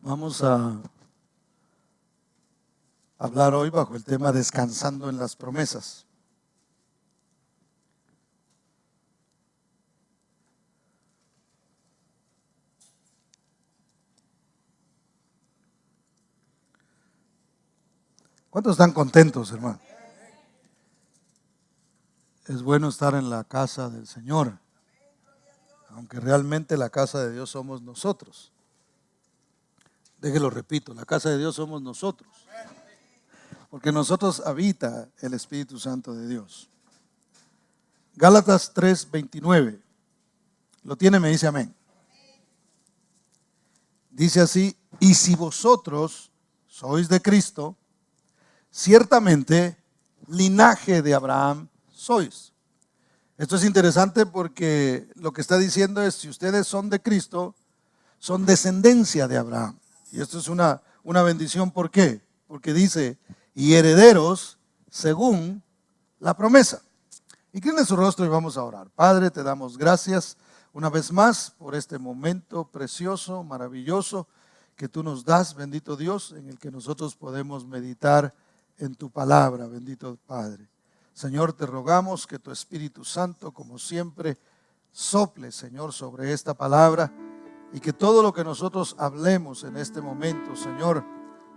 Vamos a hablar hoy bajo el tema descansando en las promesas. ¿Cuántos están contentos, hermano? Es bueno estar en la casa del Señor, aunque realmente la casa de Dios somos nosotros. Déjelo repito, la casa de Dios somos nosotros, porque en nosotros habita el Espíritu Santo de Dios. Gálatas 3:29, lo tiene, me dice amén. Dice así: y si vosotros sois de Cristo, ciertamente linaje de Abraham sois. Esto es interesante porque lo que está diciendo es: si ustedes son de Cristo, son descendencia de Abraham. Y esto es una bendición. ¿Por qué? Porque dice: y herederos según la promesa. Incline su rostro y vamos a orar. Padre, te damos gracias una vez más por este momento precioso, maravilloso que tú nos das, bendito Dios, en el que nosotros podemos meditar en tu palabra, bendito Padre. Señor, te rogamos que tu Espíritu Santo, como siempre, sople, Señor, sobre esta palabra, y que todo lo que nosotros hablemos en este momento, Señor,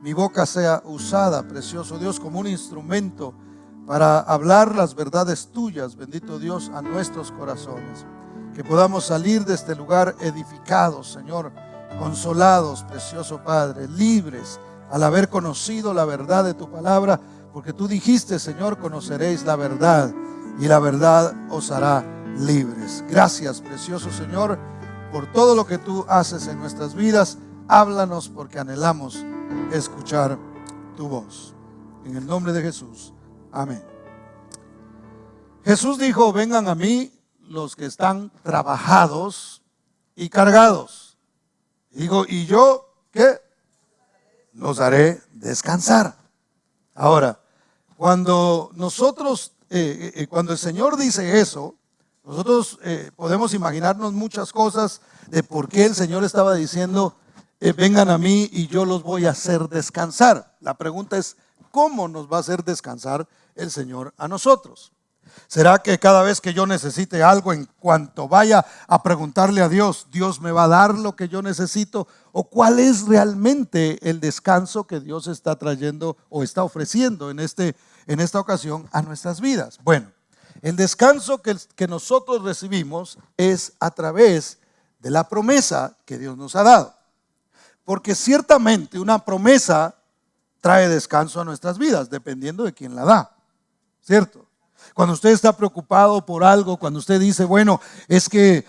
mi boca sea usada, precioso Dios, como un instrumento para hablar las verdades tuyas, bendito Dios, a nuestros corazones. Que podamos salir de este lugar edificados, Señor, consolados, precioso Padre, libres al haber conocido la verdad de tu palabra, porque tú dijiste, Señor, conoceréis la verdad y la verdad os hará libres. Gracias, precioso Señor, por todo lo que tú haces en nuestras vidas. Háblanos porque anhelamos escuchar tu voz. En el nombre de Jesús, amén. Jesús dijo: vengan a mí los que están trabajados y cargados. Digo, ¿y yo qué? Los haré descansar. Ahora, cuando nosotros, cuando el Señor dice eso, nosotros podemos imaginarnos muchas cosas de por qué el Señor estaba diciendo: vengan a mí y yo los voy a hacer descansar. La pregunta es: ¿cómo nos va a hacer descansar el Señor a nosotros? ¿Será que cada vez que yo necesite algo, en cuanto vaya a preguntarle a Dios, Dios me va a dar lo que yo necesito? ¿O cuál es realmente el descanso que Dios está trayendo o está ofreciendo en esta ocasión a nuestras vidas? Bueno, el descanso que nosotros recibimos es a través de la promesa que Dios nos ha dado. Porque ciertamente una promesa trae descanso a nuestras vidas, dependiendo de quién la da, ¿cierto? Cuando usted está preocupado por algo, cuando usted dice: bueno, es que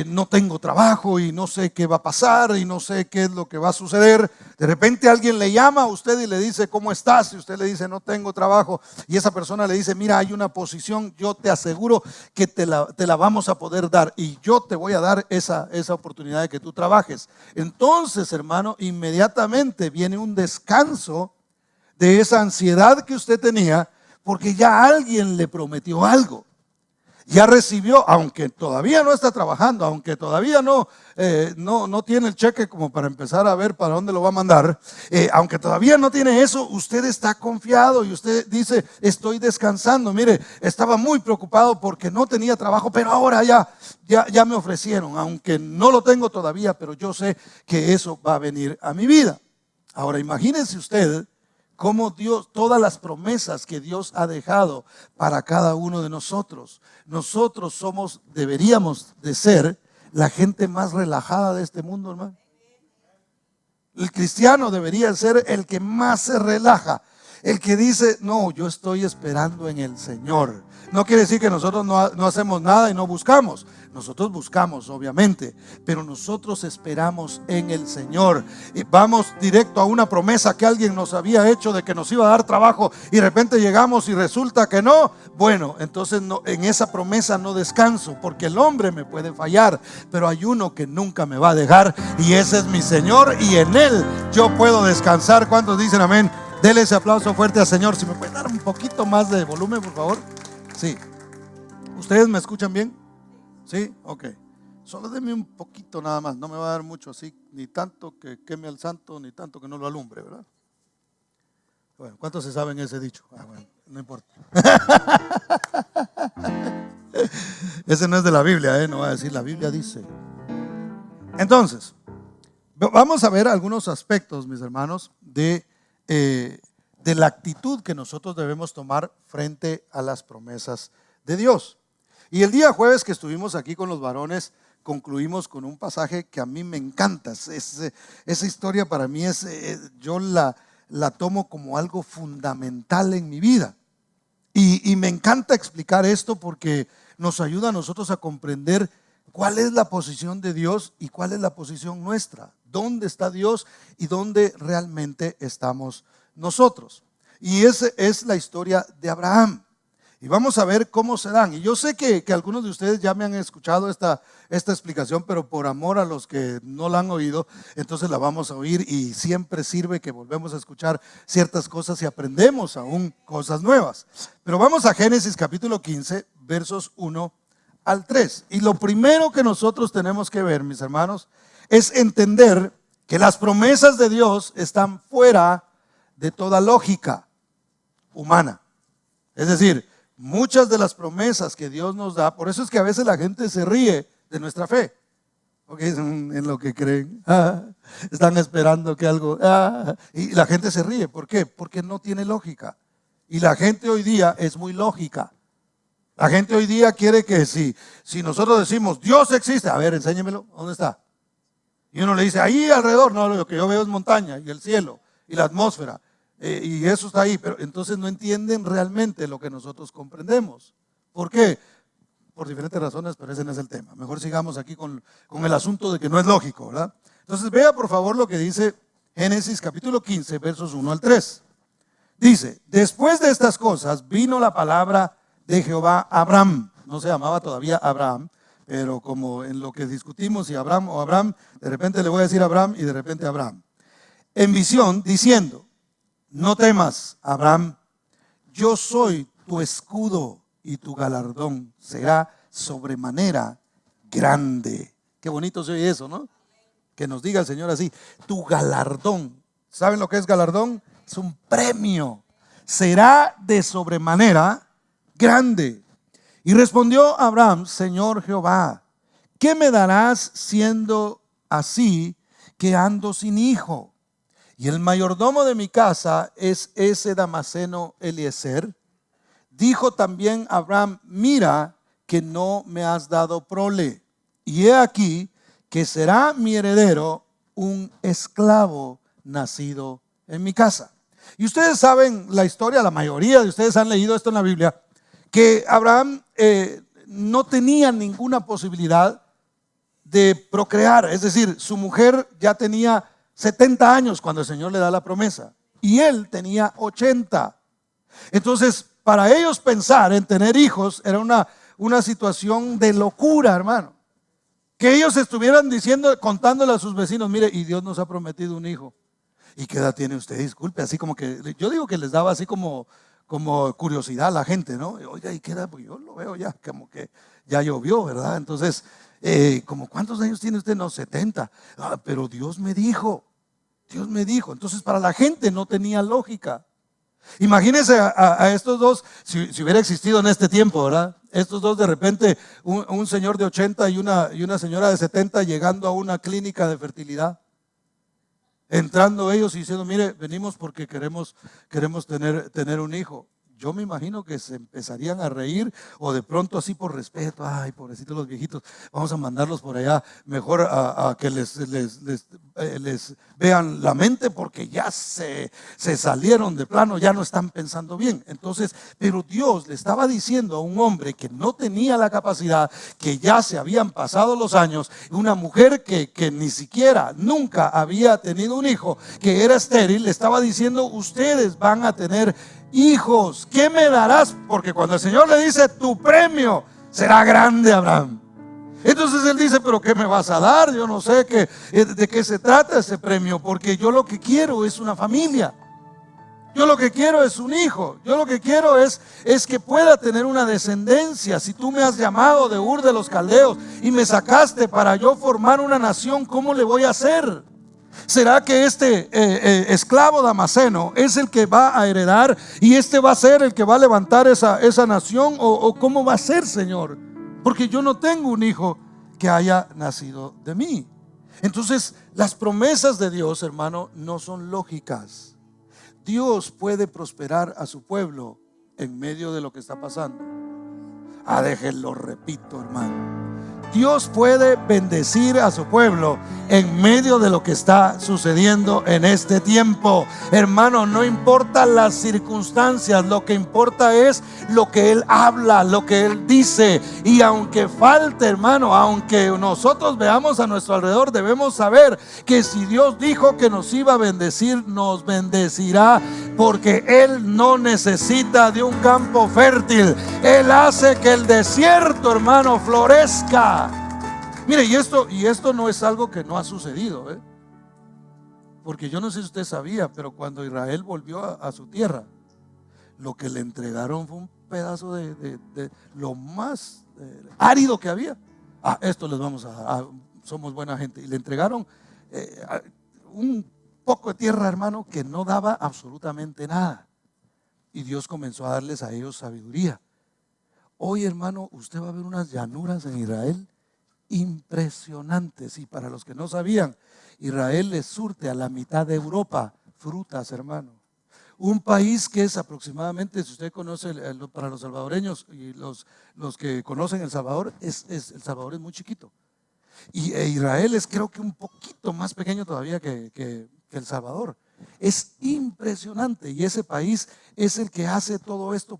no tengo trabajo y no sé qué va a pasar y no sé qué es lo que va a suceder, de repente alguien le llama a usted y le dice: ¿cómo estás? Y usted le dice: no tengo trabajo, y esa persona le dice: mira, hay una posición, yo te aseguro que te la vamos a poder dar, y yo te voy a dar esa oportunidad de que tú trabajes. Entonces, hermano, inmediatamente viene un descanso de esa ansiedad que usted tenía, porque ya alguien le prometió algo. Ya recibió, aunque todavía no está trabajando, aunque todavía no tiene el cheque como para empezar a ver para dónde lo va a mandar, aunque todavía no tiene eso, usted está confiado y usted dice: estoy descansando. Mire, estaba muy preocupado porque no tenía trabajo, pero ahora ya me ofrecieron, aunque no lo tengo todavía, pero yo sé que eso va a venir a mi vida. Ahora imagínense usted cómo Dios, todas las promesas que Dios ha dejado para cada uno de nosotros. Nosotros deberíamos de ser la gente más relajada de este mundo, hermano. El cristiano debería ser el que más se relaja, el que dice: no, yo estoy esperando en el Señor. No quiere decir que nosotros no hacemos nada y no buscamos. Nosotros buscamos, obviamente, pero nosotros esperamos en el Señor. Y vamos directo a una promesa que alguien nos había hecho de que nos iba a dar trabajo, y de repente llegamos y resulta que no. Bueno, entonces no, en esa promesa no descanso, porque el hombre me puede fallar, pero hay uno que nunca me va a dejar, y ese es mi Señor, y en Él yo puedo descansar. ¿Cuántos dicen amén? Dele ese aplauso fuerte al Señor. Si me pueden dar un poquito más de volumen, por favor. Sí. ¿Ustedes me escuchan bien? Sí, ok. Solo deme un poquito nada más, no me va a dar mucho así, ni tanto que queme al santo, ni tanto que no lo alumbre, ¿verdad? Bueno, ¿cuántos se saben ese dicho? Bueno, no importa. Ese no es de la Biblia, no va a decir, la Biblia dice. Entonces, vamos a ver algunos aspectos, mis hermanos, de la actitud que nosotros debemos tomar frente a las promesas de Dios. Y el día jueves que estuvimos aquí con los varones, concluimos con un pasaje que a mí me encanta. Esa historia para mí yo la tomo como algo fundamental en mi vida. Y me encanta explicar esto porque nos ayuda a nosotros a comprender cuál es la posición de Dios y cuál es la posición nuestra. ¿Dónde está Dios y dónde realmente estamos nosotros? Y esa es la historia de Abraham. Y vamos a ver cómo se dan. Y yo sé que algunos de ustedes ya me han escuchado esta explicación, pero por amor a los que no la han oído, entonces la vamos a oír, y siempre sirve que volvemos a escuchar ciertas cosas y aprendemos aún cosas nuevas. Pero vamos a Génesis capítulo 15, versos 1 al 3. Y lo primero que nosotros tenemos que ver, mis hermanos, es entender que las promesas de Dios están fuera de toda lógica humana. Es decir, muchas de las promesas que Dios nos da, por eso es que a veces la gente se ríe de nuestra fe, porque es en lo que creen, están esperando que algo, y la gente se ríe. ¿Por qué? Porque no tiene lógica. Y la gente hoy día es muy lógica. La gente hoy día quiere que si nosotros decimos Dios existe, a ver, enséñemelo, ¿dónde está? Y uno le dice, ahí alrededor. No, lo que yo veo es montaña y el cielo y la atmósfera. Y eso está ahí, pero entonces no entienden realmente lo que nosotros comprendemos. ¿Por qué? Por diferentes razones, pero ese no es el tema. Mejor sigamos aquí con el asunto de que no es lógico, ¿verdad? Entonces vea por favor lo que dice Génesis capítulo 15, versos 1 al 3. Dice, después de estas cosas vino la palabra de Jehová a Abraham. No se llamaba todavía Abraham, pero como en lo que discutimos si Abraham o Abraham, de repente le voy a decir Abraham y de repente Abraham. En visión, diciendo, no temas, Abraham, yo soy tu escudo y tu galardón será sobremanera grande. Qué bonito se oye eso, ¿no? Que nos diga el Señor así, tu galardón. ¿Saben lo que es galardón? Es un premio. Será de sobremanera grande. Y respondió Abraham, Señor Jehová, ¿qué me darás siendo así que ando sin hijo? Y el mayordomo de mi casa es ese Damaseno Eliezer. Dijo también Abraham, mira que no me has dado prole, y he aquí que será mi heredero un esclavo nacido en mi casa. Y ustedes saben la historia, la mayoría de ustedes han leído esto en la Biblia, que Abraham no tenía ninguna posibilidad de procrear. Es decir, su mujer ya tenía 70 años cuando el Señor le da la promesa y él tenía 80. Entonces, para ellos pensar en tener hijos era una situación de locura, hermano. Que ellos estuvieran diciendo, contándole a sus vecinos, mire, y Dios nos ha prometido un hijo. ¿Y qué edad tiene usted? Disculpe, así como que, yo digo que les daba así como curiosidad a la gente, ¿no? Oiga, ¿y qué edad? Pues yo lo veo ya, como que ya llovió, ¿verdad? Entonces, como ¿cuántos años tiene usted? No, 70. Pero Dios me dijo. Entonces para la gente no tenía lógica. Imagínense a estos dos, si hubiera existido en este tiempo, ¿verdad? Estos dos de repente, un señor de 80 y una señora de 70 llegando a una clínica de fertilidad. Entrando ellos y diciendo, mire, venimos porque queremos tener un hijo. Yo me imagino que se empezarían a reír, o de pronto así por respeto, ay, pobrecitos los viejitos, vamos a mandarlos por allá, mejor a que les vean la mente, porque ya se salieron de plano, ya no están pensando bien. Entonces, pero Dios le estaba diciendo a un hombre que no tenía la capacidad, que ya se habían pasado los años, una mujer que ni siquiera, nunca había tenido un hijo, que era estéril, le estaba diciendo, ustedes van a tener hijos. ¿Qué me darás? Porque cuando el Señor le dice, tu premio será grande, Abraham. Entonces él dice, pero ¿qué me vas a dar? Yo no sé de qué se trata ese premio, porque yo lo que quiero es una familia. Yo lo que quiero es un hijo. Yo lo que quiero es que pueda tener una descendencia. Si tú me has llamado de Ur de los Caldeos y me sacaste para yo formar una nación, ¿cómo le voy a hacer? ¿Será que este esclavo damaseno es el que va a heredar y este va a ser el que va a levantar esa nación? ¿O cómo va a ser, Señor? Porque yo no tengo un hijo que haya nacido de mí. Entonces, las promesas de Dios, hermano, no son lógicas. Dios puede prosperar a su pueblo en medio de lo que está pasando. Déjenlo, repito, hermano. Dios puede bendecir a su pueblo en medio de lo que está sucediendo en este tiempo. Hermano, no importa las circunstancias, lo que importa es lo que Él habla, lo que Él dice. Y aunque falte, hermano, aunque nosotros veamos a nuestro alrededor, debemos saber que si Dios dijo que nos iba a bendecir, nos bendecirá, porque Él no necesita de un campo fértil. Él hace que el desierto, hermano, florezca. Mire, y esto no es algo que no ha sucedido, porque yo no sé si usted sabía, pero cuando Israel volvió a su tierra, lo que le entregaron fue un pedazo de lo más árido que había. Esto les vamos a dar, somos buena gente. Y le entregaron un poco de tierra, hermano, que no daba absolutamente nada. Y Dios comenzó a darles a ellos sabiduría. Hoy, hermano, usted va a ver unas llanuras en Israel impresionantes. Y para los que no sabían, Israel le surte a la mitad de Europa frutas, hermano. Un país que es aproximadamente, si usted conoce, para los salvadoreños y los que conocen El Salvador, El Salvador es muy chiquito. Y Israel es, creo que un poquito más pequeño todavía que El Salvador. Es impresionante. Y ese país es el que hace todo esto.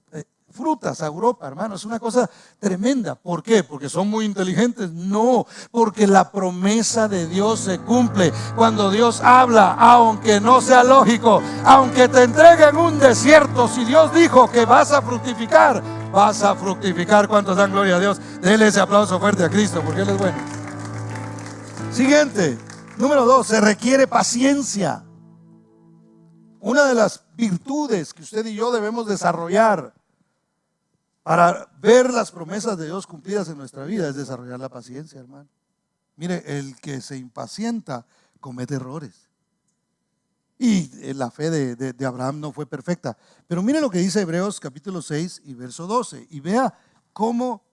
Frutas a Europa, hermano, es una cosa tremenda. ¿Por qué? ¿Porque son muy inteligentes? No, porque la promesa de Dios se cumple. Cuando Dios habla, aunque no sea lógico, aunque te entreguen un desierto, si Dios dijo que vas a fructificar, vas a fructificar. ¿Cuántos dan gloria a Dios? Denle ese aplauso fuerte a Cristo, porque Él es bueno. Siguiente, número 2, se requiere paciencia. Una de las virtudes que usted y yo debemos desarrollar para ver las promesas de Dios cumplidas en nuestra vida es desarrollar la paciencia, hermano. Mire, el que se impacienta comete errores. Y la fe de Abraham no fue perfecta. Pero mire lo que dice Hebreos capítulo 6 y verso 12. Y vea cómo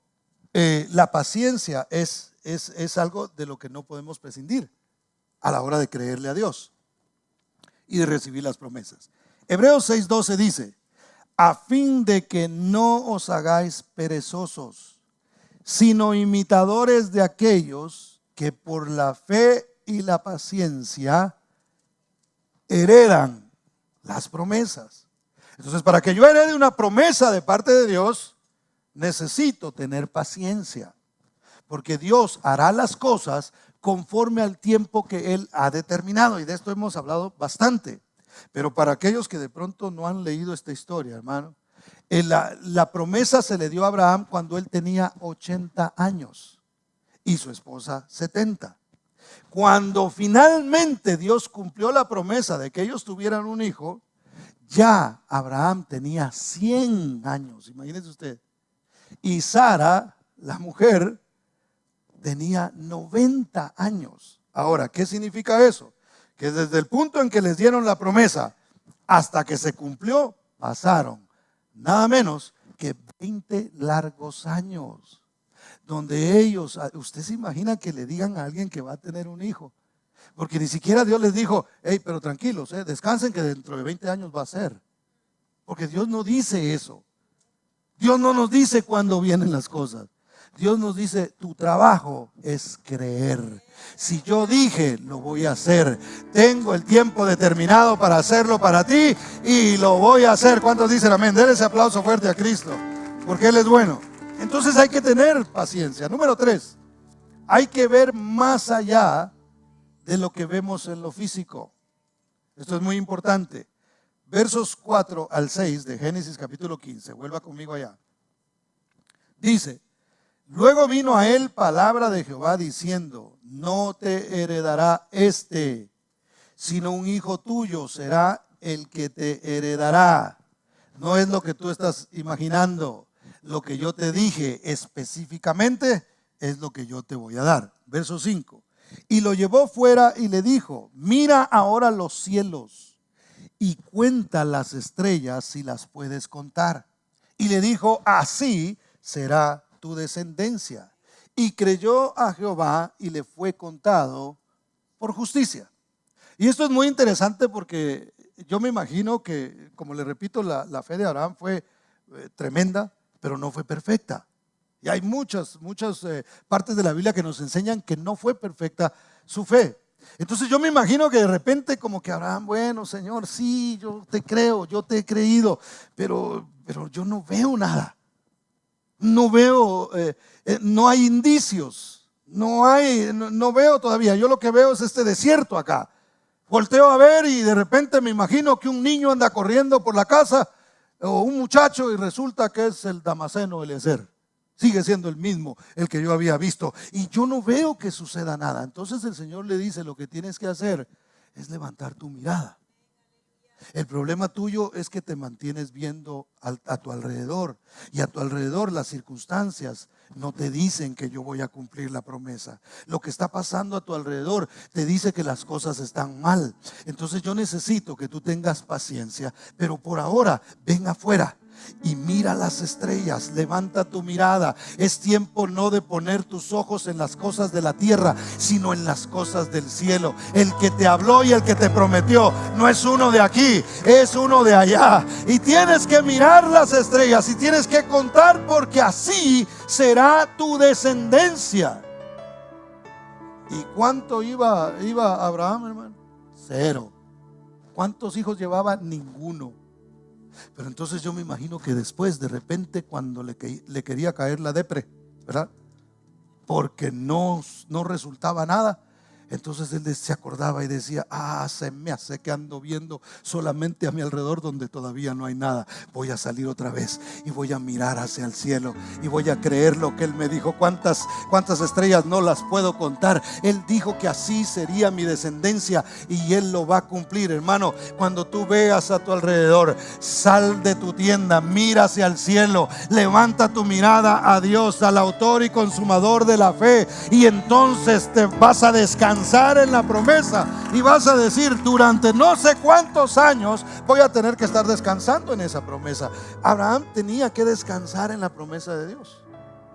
la paciencia es algo de lo que no podemos prescindir a la hora de creerle a Dios y de recibir las promesas. Hebreos 6:12 dice: a fin de que no os hagáis perezosos, sino imitadores de aquellos que por la fe y la paciencia heredan las promesas. Entonces, para que yo herede una promesa de parte de Dios, necesito tener paciencia, porque Dios hará las cosas conforme al tiempo que Él ha determinado. Y de esto hemos hablado bastante. Pero para aquellos que de pronto no han leído esta historia, hermano, la promesa se le dio a Abraham cuando él tenía 80 años y su esposa 70. Cuando finalmente Dios cumplió la promesa de que ellos tuvieran un hijo, ya Abraham tenía 100 años, imagínese usted. Y Sara, la mujer, tenía 90 años. Ahora, ¿qué significa eso? Que desde el punto en que les dieron la promesa hasta que se cumplió, pasaron nada menos que 20 largos años, donde ellos, usted se imagina que le digan a alguien que va a tener un hijo, porque ni siquiera Dios les dijo: hey, pero tranquilos, descansen que dentro de 20 años va a ser, porque Dios no dice eso. Dios no nos dice cuándo vienen las cosas. Dios nos dice: tu trabajo es creer. Si yo dije, lo voy a hacer. Tengo el tiempo determinado para hacerlo para ti y lo voy a hacer. ¿Cuántos dicen amén? Denle ese aplauso fuerte a Cristo, porque Él es bueno. Entonces hay que tener paciencia. Número 3, hay que ver más allá de lo que vemos en lo físico. Esto es muy importante. Versos 4 al 6 de Génesis capítulo 15. Vuelva conmigo allá. Dice: luego vino a él palabra de Jehová diciendo: no te heredará sino un hijo tuyo será el que te heredará. No es lo que tú estás imaginando. Lo que yo te dije específicamente es lo que yo te voy a dar. Verso 5. Y lo llevó fuera y le dijo: mira ahora los cielos y cuenta las estrellas si las puedes contar. Y le dijo: así será tu descendencia. Y creyó a Jehová y le fue contado por justicia. Y esto es muy interesante porque yo me imagino que, como le repito, la fe de Abraham fue tremenda, pero no fue perfecta. Y hay muchas partes de la Biblia que nos enseñan que no fue perfecta su fe. Entonces yo me imagino que de repente como que Abraham, bueno, Señor, sí, yo te creo, yo te he creído, pero yo no veo nada. No veo, no hay indicios, no veo todavía. Yo lo que veo es este desierto acá. Volteo a ver y de repente me imagino que un niño anda corriendo por la casa o un muchacho y resulta que es el Damaseno Eliezer. Sigue siendo el mismo, el que yo había visto. Y yo no veo que suceda nada. Entonces el Señor le dice: lo que tienes que hacer es levantar tu mirada. El problema tuyo es que te mantienes viendo a tu alrededor. Y a tu alrededor las circunstancias no te dicen que yo voy a cumplir la promesa. Lo que está pasando a tu alrededor te dice que las cosas están mal. Entonces yo necesito que tú tengas paciencia. Pero por ahora, ven afuera y mira las estrellas, levanta tu mirada. Es tiempo no de poner tus ojos en las cosas de la tierra, sino en las cosas del cielo. El que te habló y el que te prometió no es uno de aquí, es uno de allá. Y tienes que mirar las estrellas y tienes que contar, porque así será tu descendencia. ¿Y cuánto iba Abraham, hermano? 0. ¿Cuántos hijos llevaba? Ninguno. Pero entonces yo me imagino que después, de repente, cuando le quería caer la depre, ¿verdad? Porque no resultaba nada. Entonces él se acordaba y decía: se me hace que ando viendo solamente a mi alrededor donde todavía no hay nada. Voy a salir otra vez y voy a mirar hacia el cielo y voy a creer lo que él me dijo. ¿Cuántas estrellas no las puedo contar? Él dijo que así sería mi descendencia y él lo va a cumplir, hermano. Cuando tú veas a tu alrededor, sal de tu tienda, mira hacia el cielo, levanta tu mirada a Dios, al autor y consumador de la fe, y entonces te vas a descansar en la promesa y vas a decir: durante no sé cuántos años voy a tener que estar descansando en esa promesa. Abraham tenía que descansar en la promesa de Dios.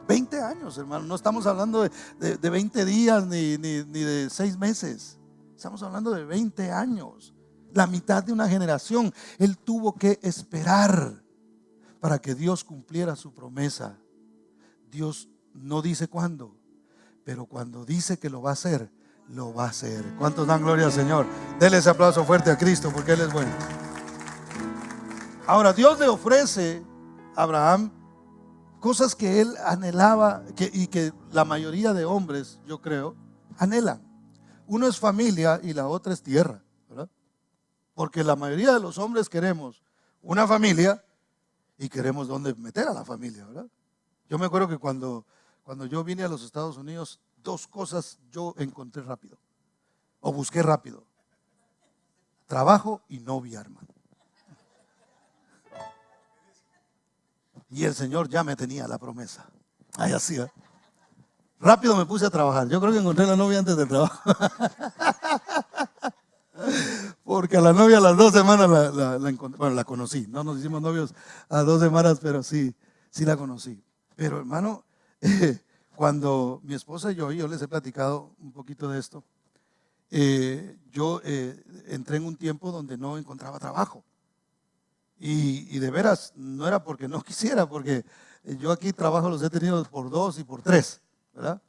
20 años, hermano. No estamos hablando de 20 días ni de 6 meses. Estamos hablando de 20 años, la mitad de una generación. Él tuvo que esperar para que Dios cumpliera su promesa. Dios no dice cuándo, pero cuando dice que lo va a hacer, lo va a hacer. ¿Cuántos dan gloria al Señor? Denle ese aplauso fuerte a Cristo, porque Él es bueno. Ahora, Dios le ofrece a Abraham cosas que él anhelaba y que la mayoría de hombres, yo creo, anhelan. Uno es familia y la otra es tierra, ¿verdad? Porque la mayoría de los hombres queremos una familia y queremos dónde meter a la familia, ¿verdad? Yo me acuerdo que cuando yo vine a los Estados Unidos, 2 cosas yo encontré rápido, o busqué rápido: trabajo y novia, hermano. Y el Señor ya me tenía la promesa. Ay, así, ¿eh? Rápido me puse a trabajar. Yo creo que encontré la novia antes del trabajo. Porque a la novia a las 2 semanas la encontré. Bueno, la conocí. No nos hicimos novios a 2 semanas, pero sí la conocí. Pero, hermano, cuando mi esposa y yo les he platicado un poquito de esto, yo entré en un tiempo donde no encontraba trabajo. Y de veras, no era porque no quisiera, porque yo aquí trabajo los he tenido por 2 y por 3, ¿verdad?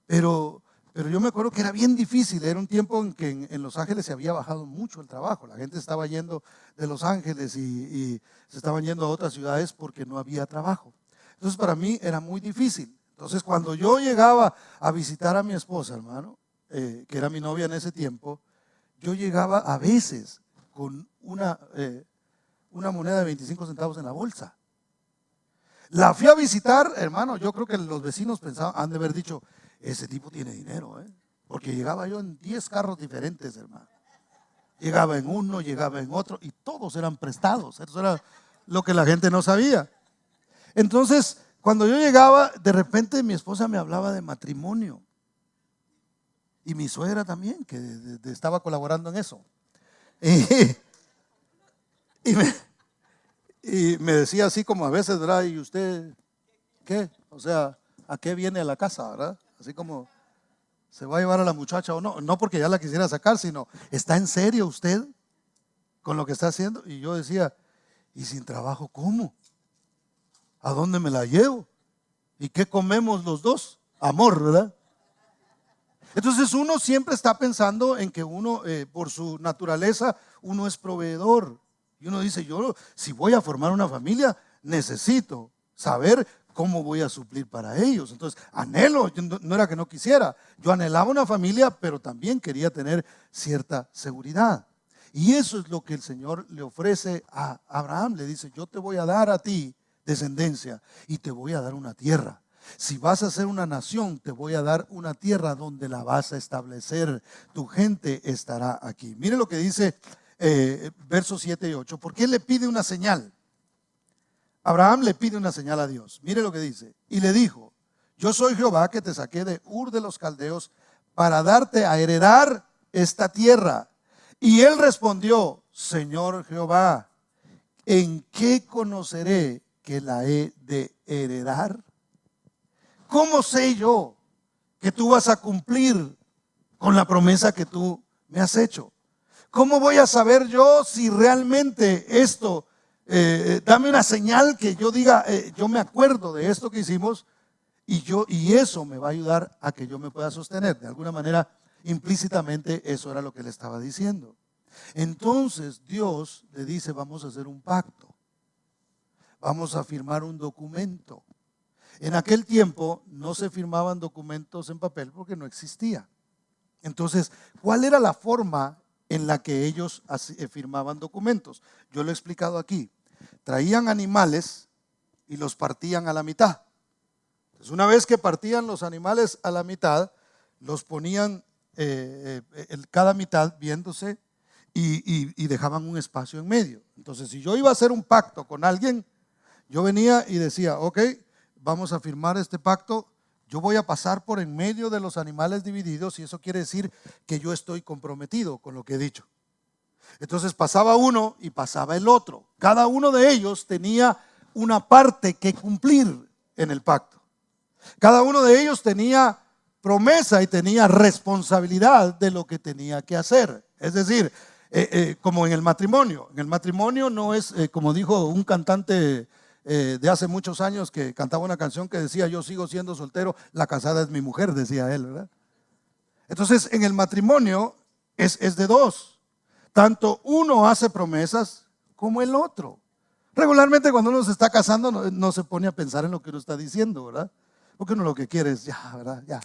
Pero yo me acuerdo que era bien difícil. Era un tiempo en que en Los Ángeles se había bajado mucho el trabajo. La gente estaba yendo de Los Ángeles y se estaban yendo a otras ciudades porque no había trabajo. Entonces para mí era muy difícil. Entonces cuando yo llegaba a visitar a mi esposa, hermano, que era mi novia en ese tiempo, yo llegaba a veces con una moneda de 25 centavos en la bolsa. La fui a visitar, hermano. Yo creo que los vecinos pensaban, han de haber dicho: ese tipo tiene dinero, porque llegaba yo en 10 carros diferentes, hermano. Llegaba en uno, llegaba en otro y todos eran prestados. Eso era lo que la gente no sabía. Entonces, cuando yo llegaba, de repente mi esposa me hablaba de matrimonio. Y mi suegra también, que estaba colaborando en eso. Y me decía así como a veces, ¿verdad? ¿Y usted qué? O sea, ¿a qué viene a la casa, verdad? Así como, ¿se va a llevar a la muchacha o no? No porque ya la quisiera sacar, sino, ¿está en serio usted con lo que está haciendo? Y yo decía, ¿y sin trabajo cómo? ¿A dónde me la llevo? ¿Y qué comemos los dos? Amor, ¿verdad? Entonces uno siempre está pensando en que uno, por su naturaleza, uno es proveedor. Y uno dice, yo si voy a formar una familia, necesito saber cómo voy a suplir para ellos. Entonces anhelo, no era que no quisiera, yo anhelaba una familia, pero también quería tener cierta seguridad. Y eso es lo que el Señor le ofrece a Abraham. Le dice, yo te voy a dar a ti descendencia y te voy a dar una tierra. Si vas a ser una nación, te voy a dar una tierra donde la vas a establecer. Tu gente estará aquí. Mire lo que dice versos 7 y 8. ¿Por qué le pide una señal? Abraham le pide una señal a Dios. Mire lo que dice. Y le dijo, yo soy Jehová que te saqué de Ur de los Caldeos para darte a heredar esta tierra. Y él respondió, Señor Jehová, ¿en qué conoceré que la he de heredar? ¿Cómo sé yo que tú vas a cumplir con la promesa que tú me has hecho? ¿Cómo voy a saber yo si realmente esto, dame una señal que yo diga, yo me acuerdo de esto que hicimos y eso me va a ayudar a que yo me pueda sostener? De alguna manera, implícitamente, eso era lo que le estaba diciendo. Entonces Dios le dice, vamos a hacer un pacto, vamos a firmar un documento. En aquel tiempo no se firmaban documentos en papel porque no existía. Entonces, ¿cuál era la forma en la que ellos firmaban documentos? Yo lo he explicado aquí. Traían animales y los partían a la mitad. Entonces, una vez que partían los animales a la mitad, los ponían cada mitad viéndose y dejaban un espacio en medio. Entonces, si yo iba a hacer un pacto con alguien, yo venía y decía, ok, vamos a firmar este pacto, yo voy a pasar por en medio de los animales divididos y eso quiere decir que yo estoy comprometido con lo que he dicho. Entonces pasaba uno y pasaba el otro. Cada uno de ellos tenía una parte que cumplir en el pacto. Cada uno de ellos tenía promesa y tenía responsabilidad de lo que tenía que hacer. Es decir, como en el matrimonio. En el matrimonio no es, como dijo un cantante de hace muchos años que cantaba una canción que decía, yo sigo siendo soltero, la casada es mi mujer, decía él, ¿verdad? Entonces, en el matrimonio es de dos. Tanto uno hace promesas como el otro. Regularmente cuando uno se está casando no se pone a pensar en lo que uno está diciendo, ¿verdad? Porque uno lo que quiere es, ya, ¿verdad? Ya,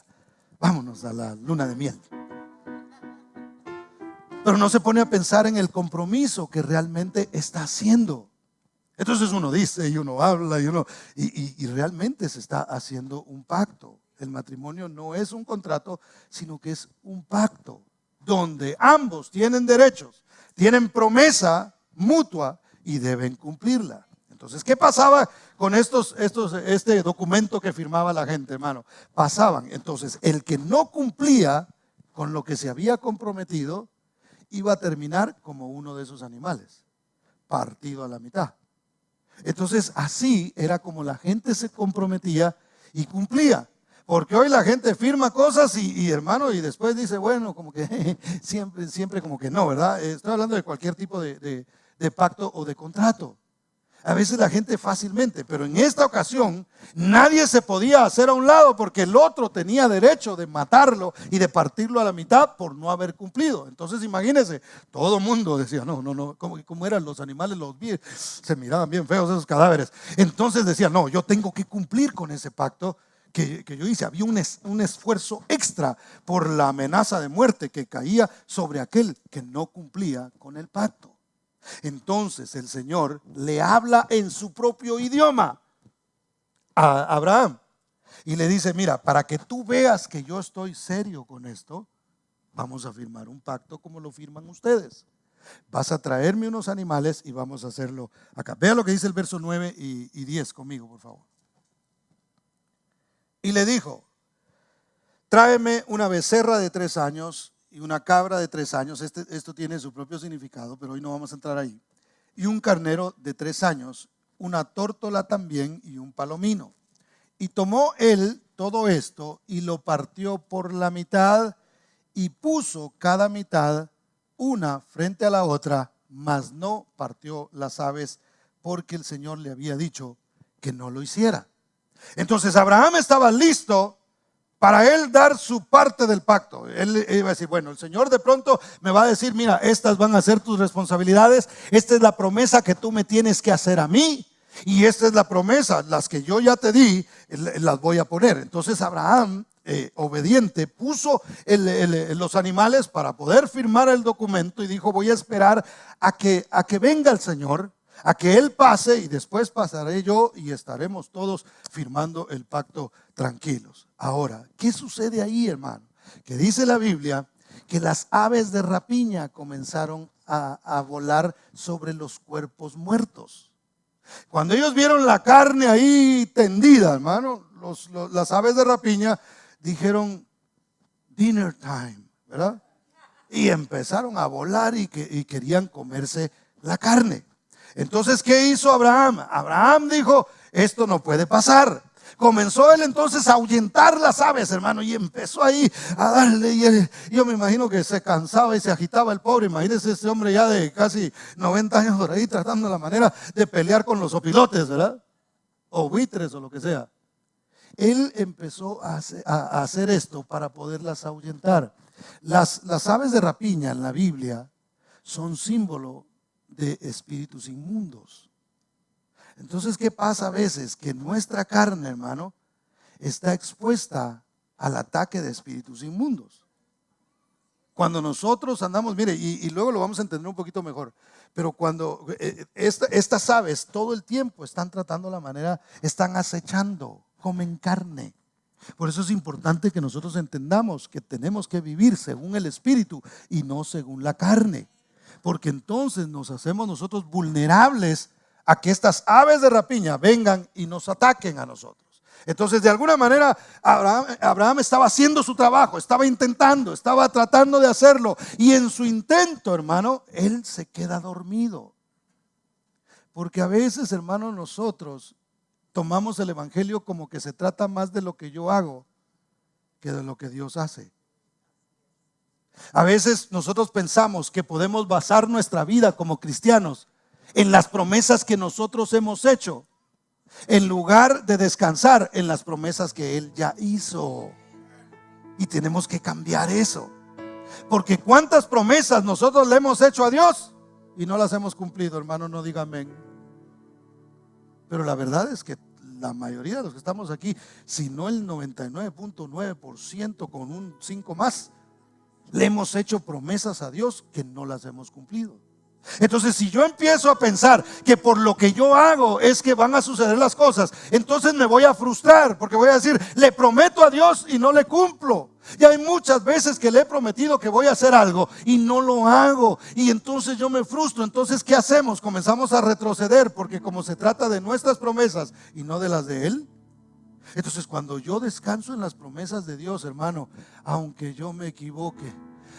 vámonos a la luna de miel. Pero no se pone a pensar en el compromiso que realmente está haciendo. Entonces uno dice y uno habla y realmente se está haciendo un pacto. El matrimonio no es un contrato, sino que es un pacto donde ambos tienen derechos, tienen promesa mutua y deben cumplirla. Entonces, ¿qué pasaba con este documento que firmaba la gente, hermano? Pasaban. Entonces, el que no cumplía con lo que se había comprometido iba a terminar como uno de esos animales, partido a la mitad. Entonces así era como la gente se comprometía y cumplía. Porque hoy la gente firma cosas y hermano, y después dice, bueno, como que siempre como que no, ¿verdad? Estoy hablando de cualquier tipo de pacto o de contrato. A veces la gente fácilmente, pero en esta ocasión nadie se podía hacer a un lado porque el otro tenía derecho de matarlo y de partirlo a la mitad por no haber cumplido. Entonces imagínense, todo el mundo decía, no, ¿cómo eran los animales? Se miraban bien feos esos cadáveres. Entonces decía, no, yo tengo que cumplir con ese pacto que yo hice. Había un esfuerzo extra por la amenaza de muerte que caía sobre aquel que no cumplía con el pacto. Entonces el Señor le habla en su propio idioma a Abraham y le dice, mira, para que tú veas que yo estoy serio con esto, vamos a firmar un pacto como lo firman ustedes. Vas a traerme unos animales y vamos a hacerlo acá. Vea lo que dice el verso 9 y 10 conmigo, por favor. Y le dijo: tráeme una becerra de 3 años y una cabra de 3 años. Esto tiene su propio significado, pero hoy no vamos a entrar ahí. Y un carnero de 3 años, una tórtola también y un palomino. Y tomó él todo esto y lo partió por la mitad y puso cada mitad una frente a la otra, mas no partió las aves, porque el Señor le había dicho que no lo hiciera. Entonces Abraham estaba listo para él dar su parte del pacto. Él iba a decir: bueno, el Señor de pronto me va a decir: mira, estas van a ser tus responsabilidades, esta es la promesa que tú me tienes que hacer a mí, y esta es la promesa, las que yo ya te di, las voy a poner. Entonces Abraham, obediente, puso los animales para poder firmar el documento y dijo: voy a esperar a que venga el Señor, a que Él pase, y después pasaré yo y estaremos todos firmando el pacto tranquilos. Ahora, ¿qué sucede ahí, hermano? Que dice la Biblia que las aves de rapiña comenzaron a volar sobre los cuerpos muertos. Cuando ellos vieron la carne ahí tendida, hermano, las aves de rapiña dijeron: dinner time, ¿verdad? Y empezaron a volar y querían comerse la carne. Entonces, ¿qué hizo Abraham? Abraham dijo: esto no puede pasar. Comenzó él entonces a ahuyentar las aves, hermano, y empezó ahí a darle. Y yo me imagino que se cansaba y se agitaba el pobre. Imagínense ese hombre ya de casi 90 años por ahí, tratando la manera de pelear con los opilotes, ¿verdad? O buitres o lo que sea. Él empezó a hacer esto para poderlas ahuyentar. Las aves de rapiña en la Biblia son símbolo de espíritus inmundos. Entonces, ¿qué pasa a veces? Que nuestra carne, hermano, está expuesta al ataque de espíritus inmundos. Cuando nosotros andamos, mire, y luego lo vamos a entender un poquito mejor, pero cuando estas aves todo el tiempo están tratando la manera, están acechando, comen carne. Por eso es importante que nosotros entendamos que tenemos que vivir según el espíritu y no según la carne, porque entonces nos hacemos nosotros vulnerables a que estas aves de rapiña vengan y nos ataquen a nosotros. Entonces, de alguna manera, Abraham estaba haciendo su trabajo, estaba intentando, estaba tratando de hacerlo, y en su intento, hermano, él se queda dormido. Porque a veces, hermano, nosotros tomamos el evangelio como que se trata más de lo que yo hago que de lo que Dios hace. A veces nosotros pensamos que podemos basar nuestra vida como cristianos en las promesas que nosotros hemos hecho, en lugar de descansar en las promesas que Él ya hizo. Y tenemos que cambiar eso, porque cuántas promesas nosotros le hemos hecho a Dios y no las hemos cumplido, hermano, no diga amén. Pero la verdad es que la mayoría de los que estamos aquí, si no el 99.9%, con un 5 más, le hemos hecho promesas a Dios que no las hemos cumplido. Entonces, si yo empiezo a pensar que por lo que yo hago es que van a suceder las cosas, entonces me voy a frustrar, porque voy a decir: le prometo a Dios y no le cumplo. Y hay muchas veces que le he prometido que voy a hacer algo y no lo hago, y entonces yo me frustro. Entonces, ¿qué hacemos? Comenzamos a retroceder, porque como se trata de nuestras promesas y no de las de Él. Entonces, cuando yo descanso en las promesas de Dios, hermano, aunque yo me equivoque,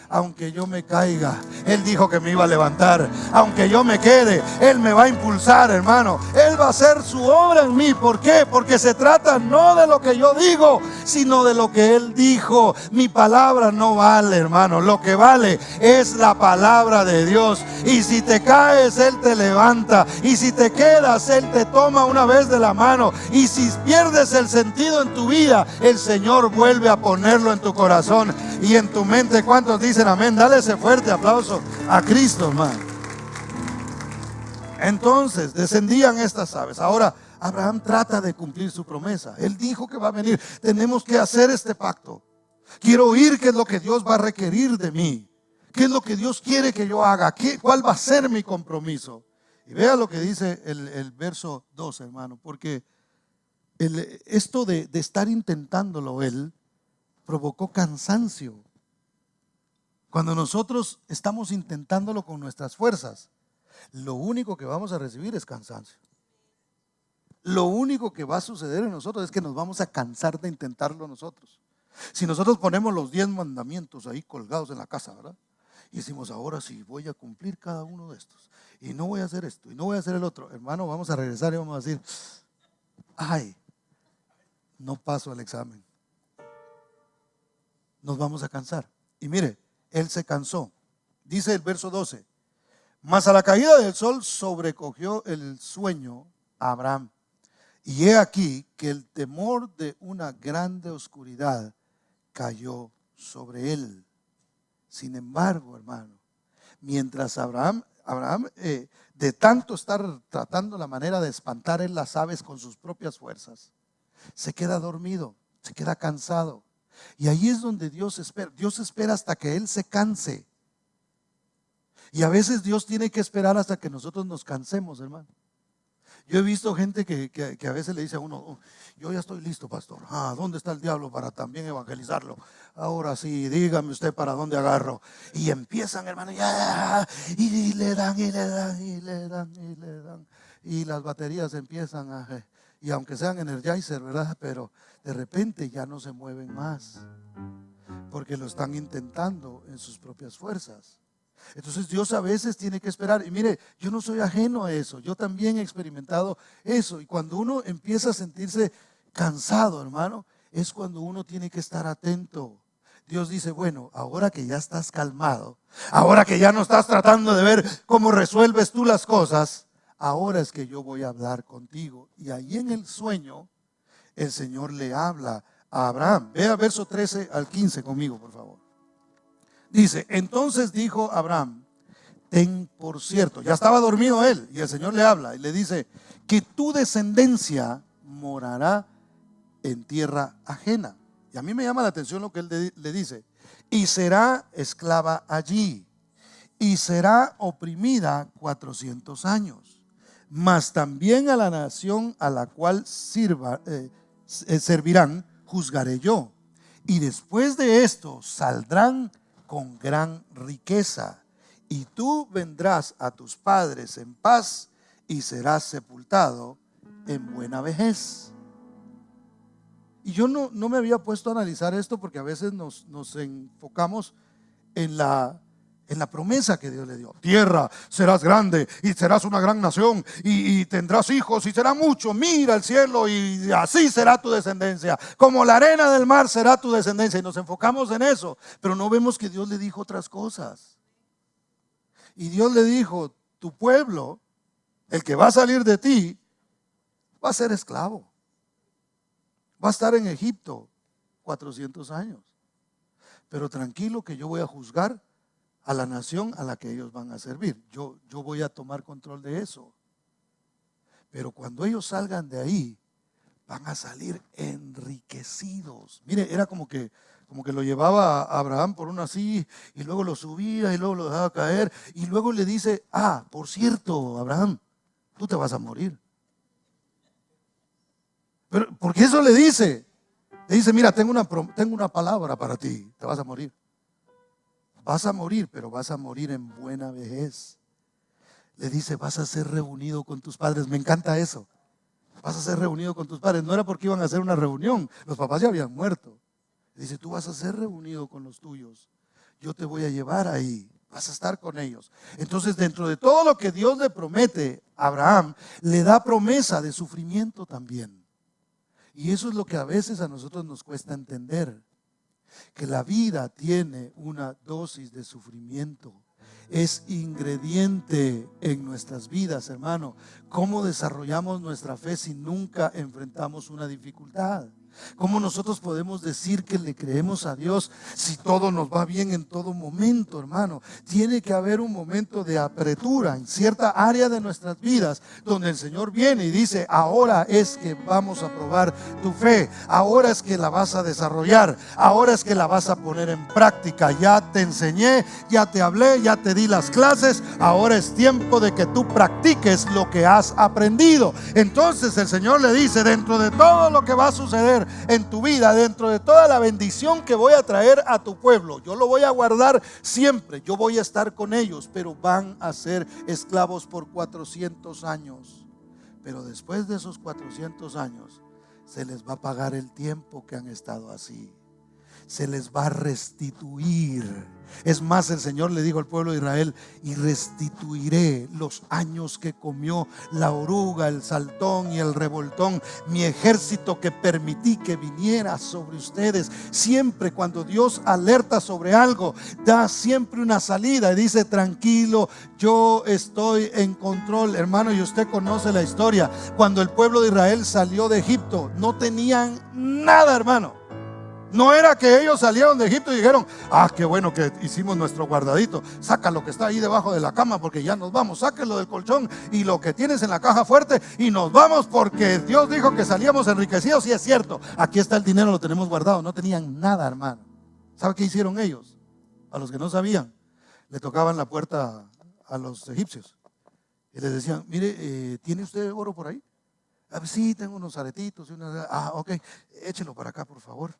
aunque yo me caiga, Él dijo que me iba a levantar. Aunque yo me quede, Él me va a impulsar, hermano. Él va a hacer su obra en mí. ¿Por qué? Porque se trata no de lo que yo digo, sino de lo que Él dijo. Mi palabra no vale, hermano. Lo que vale es la palabra de Dios. Y si te caes, Él te levanta. Y si te quedas, Él te toma una vez de la mano. Y si pierdes el sentido en tu vida, el Señor vuelve a ponerlo en tu corazón y en tu mente. ¿Cuántos dicen amén? Dale ese fuerte aplauso a Cristo, hermano. Entonces descendían estas aves. Ahora Abraham trata de cumplir su promesa. Él dijo que va a venir. Tenemos que hacer este pacto. Quiero oír qué es lo que Dios va a requerir de mí, qué es lo que Dios quiere que yo haga, cuál va a ser mi compromiso. Y vea lo que dice el verso 2, hermano, porque esto de estar intentándolo él provocó cansancio. Cuando nosotros estamos intentándolo con nuestras fuerzas, lo único que vamos a recibir es cansancio. Lo único que va a suceder en nosotros es que nos vamos a cansar de intentarlo nosotros. Si nosotros ponemos los 10 mandamientos ahí colgados en la casa, ¿verdad? Y decimos, ahora sí, voy a cumplir cada uno de estos. Y no voy a hacer esto, y no voy a hacer el otro. Hermano, vamos a regresar y vamos a decir, ay, no paso el examen. Nos vamos a cansar. Y mire, él se cansó. Dice el verso 12, mas a la caída del sol sobrecogió el sueño a Abraham. Y he aquí que el temor de una grande oscuridad cayó sobre él. Sin embargo, hermano, mientras Abraham de tanto estar tratando la manera de espantar en las aves con sus propias fuerzas, se queda dormido, se queda cansado. Y ahí es donde Dios espera hasta que Él se canse. Y a veces Dios tiene que esperar hasta que nosotros nos cansemos, hermano. Yo he visto gente que a veces le dice a uno, oh, yo ya estoy listo, pastor. ¿Dónde está el diablo para también evangelizarlo? Ahora sí, dígame usted para dónde agarro. Y empiezan, hermano, y le dan, y le dan, y le dan, y le dan. Y las baterías empiezan y aunque sean Energizer, ¿verdad? Pero de repente ya no se mueven más, porque lo están intentando en sus propias fuerzas. Entonces Dios a veces tiene que esperar. Y mire, yo no soy ajeno a eso. Yo también he experimentado eso. Y cuando uno empieza a sentirse cansado, hermano, es cuando uno tiene que estar atento. Dios dice, bueno, ahora que ya estás calmado, ahora que ya no estás tratando de ver cómo resuelves tú las cosas, ahora es que yo voy a hablar contigo. Y ahí en el sueño, el Señor le habla a Abraham. Vea verso 13 al 15 conmigo, por favor. Dice, entonces dijo Abraham, ten por cierto, ya estaba dormido él, y el Señor le habla y le dice, que tu descendencia morará en tierra ajena. Y a mí me llama la atención lo que él le dice, y será esclava allí, y será oprimida 400 años, mas también a la nación a la cual servirán, juzgaré yo, y después de esto saldrán con gran riqueza, y tú vendrás a tus padres en paz y serás sepultado en buena vejez. Y yo no me había puesto a analizar esto, porque a veces nos enfocamos en la promesa que Dios le dio. Tierra, serás grande y serás una gran nación y tendrás hijos y será mucho. Mira el cielo y así será tu descendencia. Como la arena del mar será tu descendencia. Y nos enfocamos en eso, pero no vemos que Dios le dijo otras cosas. Y Dios le dijo, tu pueblo, el que va a salir de ti, va a ser esclavo. Va a estar en Egipto 400 años. Pero tranquilo que yo voy a juzgar a la nación a la que ellos van a servir. Yo voy a tomar control de eso. Pero cuando ellos salgan de ahí, van a salir enriquecidos. Mire, era como que lo llevaba a Abraham por uno así, y luego lo subía y luego lo dejaba caer, y luego le dice, por cierto, Abraham, tú te vas a morir. Pero porque eso le dice, mira, tengo una palabra para ti, te vas a morir. Vas a morir, pero vas a morir en buena vejez. Le dice, vas a ser reunido con tus padres. Me encanta eso. Vas a ser reunido con tus padres. No era porque iban a hacer una reunión. Los papás ya habían muerto. Le dice, tú vas a ser reunido con los tuyos. Yo te voy a llevar ahí. Vas a estar con ellos. Entonces, dentro de todo lo que Dios le promete a Abraham, le da promesa de sufrimiento también. Y eso es lo que a veces a nosotros nos cuesta entender. Que la vida tiene una dosis de sufrimiento. Es ingrediente en nuestras vidas, hermano. ¿Cómo desarrollamos nuestra fe si nunca enfrentamos una dificultad? ¿Cómo nosotros podemos decir que le creemos a Dios si todo nos va bien en todo momento, hermano? Tiene que haber un momento de apertura en cierta área de nuestras vidas donde el Señor viene y dice, ahora es que vamos a probar tu fe, ahora es que la vas a desarrollar, ahora es que la vas a poner en práctica. Ya te enseñé, ya te hablé, ya te di las clases, ahora es tiempo de que tú practiques lo que has aprendido. Entonces el Señor le dice, dentro de todo lo que va a suceder hacer en tu vida, dentro de toda la bendición que voy a traer a tu pueblo, yo lo voy a guardar siempre, yo voy a estar con ellos, pero van a ser esclavos por 400 años. Pero después de esos 400 años se les va a pagar el tiempo que han estado así. Se les va a restituir. Es más, el Señor le dijo al pueblo de Israel: y restituiré los años que comió la oruga, el saltón y el revoltón, mi ejército que permití que viniera sobre ustedes. Siempre cuando Dios alerta sobre algo, da siempre una salida y dice: tranquilo, yo estoy en control. Hermano, y usted conoce la historia. Cuando el pueblo de Israel salió de Egipto, no tenían nada, hermano. No era que ellos salieron de Egipto y dijeron: ah, qué bueno que hicimos nuestro guardadito, saca lo que está ahí debajo de la cama porque ya nos vamos, sáquelo del colchón y lo que tienes en la caja fuerte y nos vamos porque Dios dijo que salíamos enriquecidos. Y es cierto, aquí está el dinero, lo tenemos guardado. No tenían nada, hermano. ¿Sabe qué hicieron ellos? A los que no sabían, le tocaban la puerta a los egipcios y les decían: mire, ¿tiene usted oro por ahí? Ah, sí, tengo unos aretitos y ok, échelo para acá, por favor.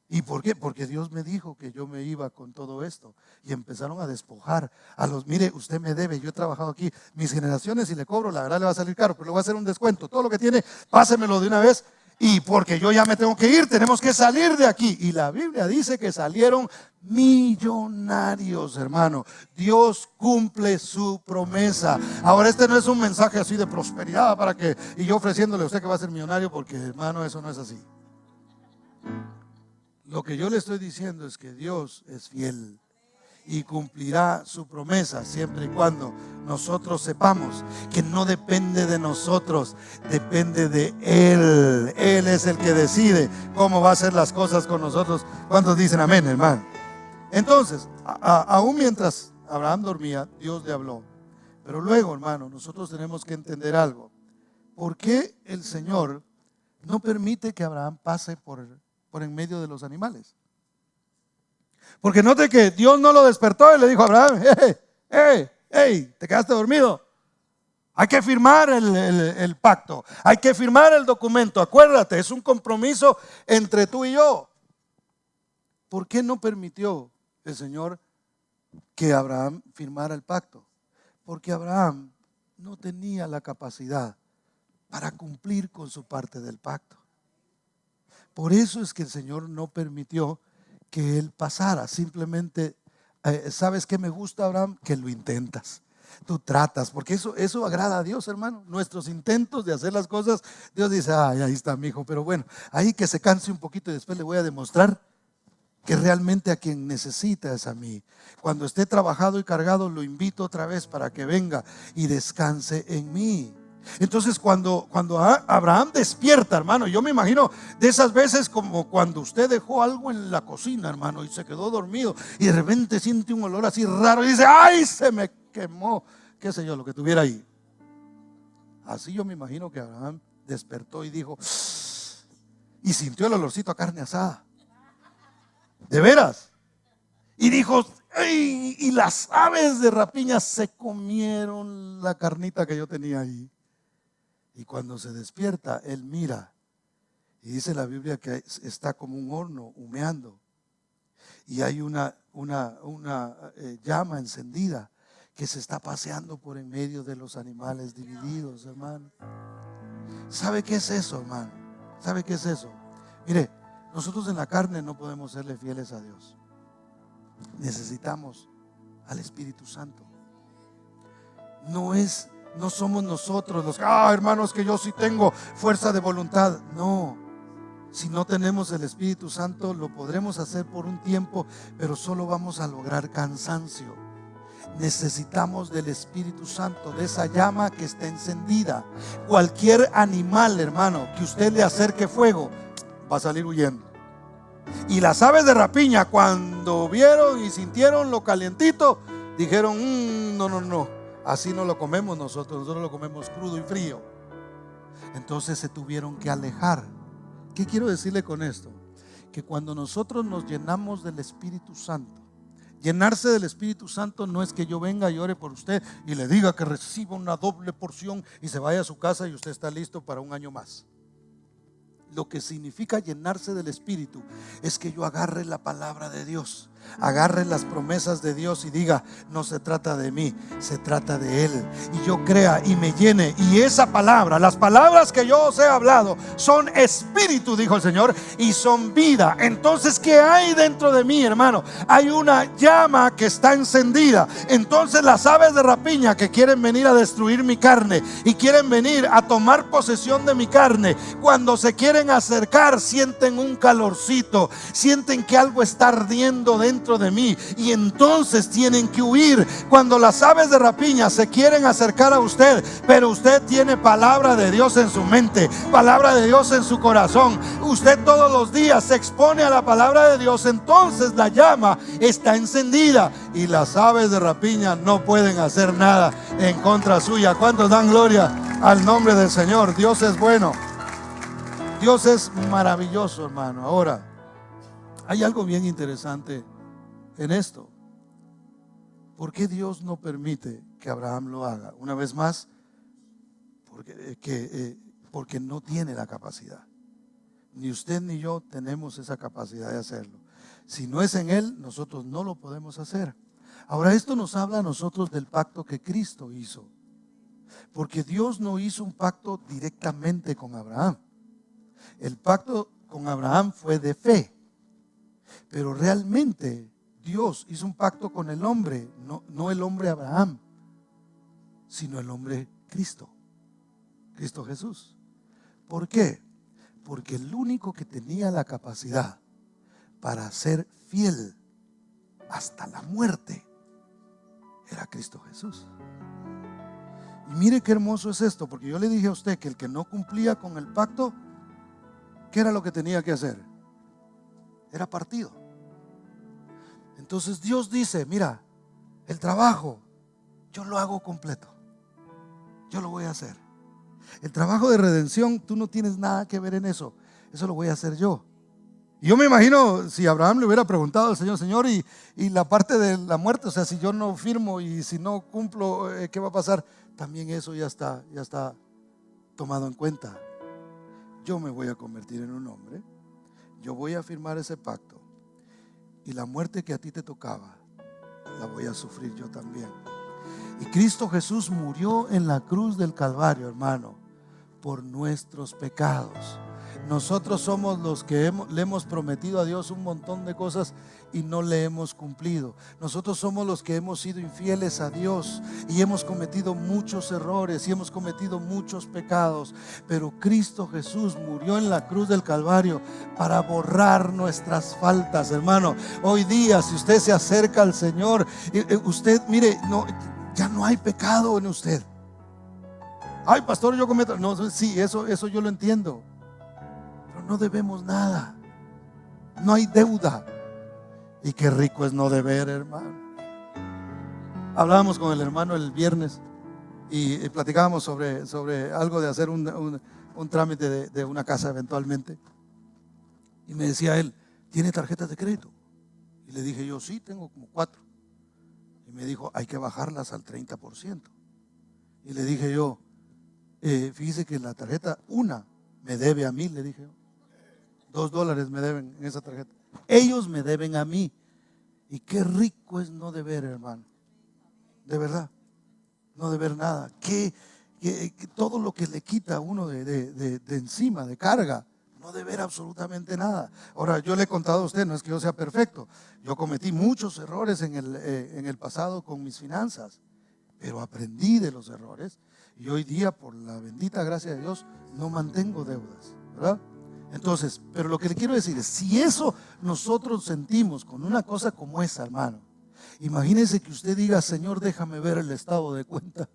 ¿Y por qué? Porque Dios me dijo que yo me iba con todo esto. Y empezaron a despojar a los: mire, usted me debe, yo he trabajado aquí mis generaciones y le cobro, la verdad le va a salir caro, pero le voy a hacer un descuento. Todo lo que tiene, pásemelo de una vez. Y porque yo ya me tengo que ir, tenemos que salir de aquí. Y la Biblia dice que salieron millonarios, hermano. Dios cumple su promesa. Ahora, este no es un mensaje así de prosperidad para que, y yo ofreciéndole a usted que va a ser millonario, porque, hermano, eso no es así. Lo que yo le estoy diciendo es que Dios es fiel y cumplirá su promesa siempre y cuando nosotros sepamos que no depende de nosotros, depende de Él. Él es el que decide cómo va a hacer las cosas con nosotros. ¿Cuántos dicen amén, hermano? Entonces, aún mientras Abraham dormía, Dios le habló. Pero luego, hermano, nosotros tenemos que entender algo. ¿Por qué el Señor no permite que Abraham pase por en medio de los animales? Porque note que Dios no lo despertó y le dijo a Abraham: hey, te quedaste dormido. Hay que firmar el pacto, hay que firmar el documento. Acuérdate, es un compromiso entre tú y yo. ¿Por qué no permitió el Señor que Abraham firmara el pacto? Porque Abraham no tenía la capacidad para cumplir con su parte del pacto. Por eso es que el Señor no permitió que él pasara. Simplemente, ¿sabes qué me gusta, Abraham? Que lo intentas. Tú tratas, porque eso agrada a Dios, hermano. Nuestros intentos de hacer las cosas, Dios dice: ay, ahí está mi hijo. Pero bueno, ahí que se canse un poquito y después le voy a demostrar que realmente a quien necesita es a mí. Cuando esté trabajado y cargado, lo invito otra vez para que venga y descanse en mí. Entonces cuando Abraham despierta, hermano, yo me imagino de esas veces como cuando usted dejó algo en la cocina, hermano, y se quedó dormido y de repente siente un olor así raro y dice: ay, se me quemó, qué sé yo, lo que tuviera ahí. Así yo me imagino que Abraham despertó y dijo, y sintió el olorcito a carne asada, de veras, y dijo: ¡ay! Y las aves de rapiña se comieron la carnita que yo tenía ahí. Y cuando se despierta, él mira y dice la Biblia que está como un horno humeando y hay una llama encendida que se está paseando por en medio de los animales divididos, hermano. ¿Sabe qué es eso, hermano? ¿Sabe qué es eso? Mire, nosotros en la carne no podemos serle fieles a Dios. Necesitamos al Espíritu Santo. No somos nosotros los hermanos, que yo sí tengo fuerza de voluntad. No, si no tenemos el Espíritu Santo, lo podremos hacer por un tiempo, pero solo vamos a lograr cansancio. Necesitamos del Espíritu Santo, de esa llama que está encendida. Cualquier animal, hermano, que usted le acerque fuego, va a salir huyendo. Y las aves de rapiña, cuando vieron y sintieron lo calientito, dijeron: no. Así no lo comemos nosotros lo comemos crudo y frío. Entonces se tuvieron que alejar. ¿Qué quiero decirle con esto? Que cuando nosotros nos llenamos del Espíritu Santo, llenarse del Espíritu Santo no es que yo venga y ore por usted y le diga que reciba una doble porción y se vaya a su casa y usted está listo para un año más. Lo que significa llenarse del Espíritu es que yo agarre la palabra de Dios, agarre las promesas de Dios y diga: no se trata de mí, se trata de Él. Y yo crea y me llene. Y esa palabra, las palabras que yo os he hablado, son espíritu, dijo el Señor, y son vida. Entonces, ¿qué hay dentro de mí, hermano? Hay una llama que está encendida. Entonces las aves de rapiña que quieren venir a destruir mi carne y quieren venir a tomar posesión de mi carne, cuando se quieren acercar, sienten un calorcito, sienten que algo está ardiendo dentro de mí, y entonces tienen que huir. Cuando las aves de rapiña se quieren acercar a usted, pero usted tiene palabra de Dios en su mente, palabra de Dios en su corazón, usted todos los días se expone a la palabra de Dios, entonces la llama está encendida y las aves de rapiña no pueden hacer nada en contra suya. ¿Cuántos dan gloria al nombre del Señor? Dios es bueno, Dios es maravilloso, hermano. Ahora, hay algo bien interesante en esto. ¿Por qué Dios no permite que Abraham lo haga? Una vez más, porque no tiene la capacidad. Ni usted ni yo tenemos esa capacidad de hacerlo. Si no es en Él, nosotros no lo podemos hacer. Ahora, esto nos habla a nosotros del pacto que Cristo hizo. Porque Dios no hizo un pacto directamente con Abraham. El pacto con Abraham fue de fe. Pero realmente Dios hizo un pacto con el hombre, no el hombre Abraham, sino el hombre Cristo Jesús. ¿Por qué? Porque el único que tenía la capacidad para ser fiel hasta la muerte era Cristo Jesús. Y mire qué hermoso es esto, porque yo le dije a usted que el que no cumplía con el pacto, ¿qué era lo que tenía que hacer? Era partido. Entonces Dios dice: mira, el trabajo yo lo hago completo, yo lo voy a hacer. El trabajo de redención, tú no tienes nada que ver en eso, eso lo voy a hacer yo. Y yo me imagino si Abraham le hubiera preguntado al Señor: Señor, y la parte de la muerte, o sea, si yo no firmo y si no cumplo, ¿qué va a pasar? También eso ya está tomado en cuenta. Yo me voy a convertir en un hombre, yo voy a firmar ese pacto, y la muerte que a ti te tocaba la voy a sufrir yo también. Y Cristo Jesús murió en la cruz del Calvario, hermano, por nuestros pecados. Nosotros somos los que le hemos prometido a Dios un montón de cosas y no le hemos cumplido. Nosotros somos los que hemos sido infieles a Dios y hemos cometido muchos errores y hemos cometido muchos pecados. Pero Cristo Jesús murió en la cruz del Calvario para borrar nuestras faltas, hermano. Hoy día, si usted se acerca al Señor, usted, mire, ya no hay pecado en usted. Ay, pastor, yo cometo. No, sí, eso yo lo entiendo. No debemos nada, no hay deuda. Y qué rico es no deber, hermano. Hablábamos con el hermano el viernes y platicábamos sobre algo de hacer un trámite de una casa eventualmente. Y me decía él: ¿tiene tarjetas de crédito? Y le dije yo: sí, tengo como 4. Y me dijo: hay que bajarlas al 30%. Y le dije yo: fíjese que la tarjeta, una me debe a mí, le dije yo. $2 me deben en esa tarjeta. Ellos me deben a mí. Y qué rico es no deber, hermano. De verdad, no deber nada. Que todo lo que le quita a uno de encima, de carga, no deber absolutamente nada. Ahora, yo le he contado a usted, no es que yo sea perfecto. Yo cometí muchos errores en el pasado con mis finanzas, pero aprendí de los errores. Y hoy día, por la bendita gracia de Dios, no mantengo deudas, ¿verdad? Entonces, pero lo que le quiero decir es: si eso nosotros sentimos con una cosa como esa, hermano, imagínese que usted diga: Señor, déjame ver el estado de cuenta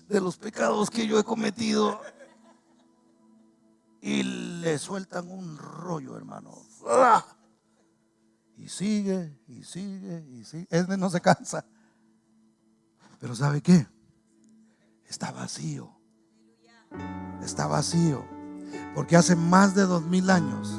de los pecados que yo he cometido, y le sueltan un rollo, hermano, y sigue, y sigue, y sigue. Él no se cansa. Pero ¿sabe qué? Está vacío. Está vacío. Porque hace más de 2000 años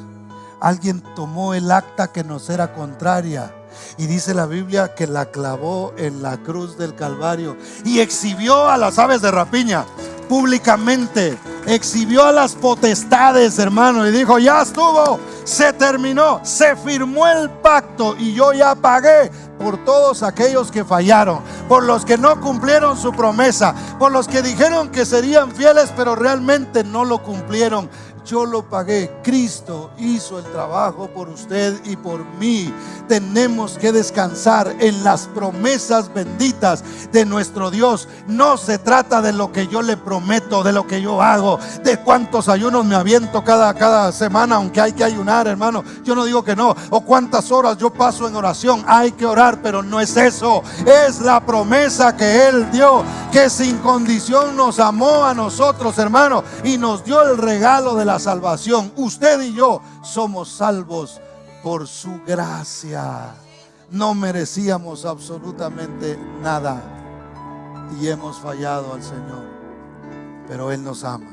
alguien tomó el acta que nos era contraria, y dice la Biblia que la clavó en la cruz del Calvario y exhibió a las aves de rapiña públicamente, exhibió a las potestades, hermano, y dijo: ya estuvo, se terminó, se firmó el pacto y yo ya pagué por todos aquellos que fallaron, por los que no cumplieron su promesa, por los que dijeron que serían fieles pero realmente no lo cumplieron. Yo lo pagué. Cristo hizo el trabajo por usted y por mí. Tenemos que descansar en las promesas benditas de nuestro Dios. No se trata de lo que yo le prometo, de lo que yo hago, de cuántos ayunos me aviento cada semana, aunque hay que ayunar, hermano. Yo no digo que no. O cuántas horas yo paso en oración. Hay que orar, pero no es eso. Es la promesa que Él dio, que sin condición nos amó a nosotros, hermano, y nos dio el regalo de la salvación. Usted y yo somos salvos por su gracia. No merecíamos absolutamente nada y hemos fallado al Señor, pero Él nos ama.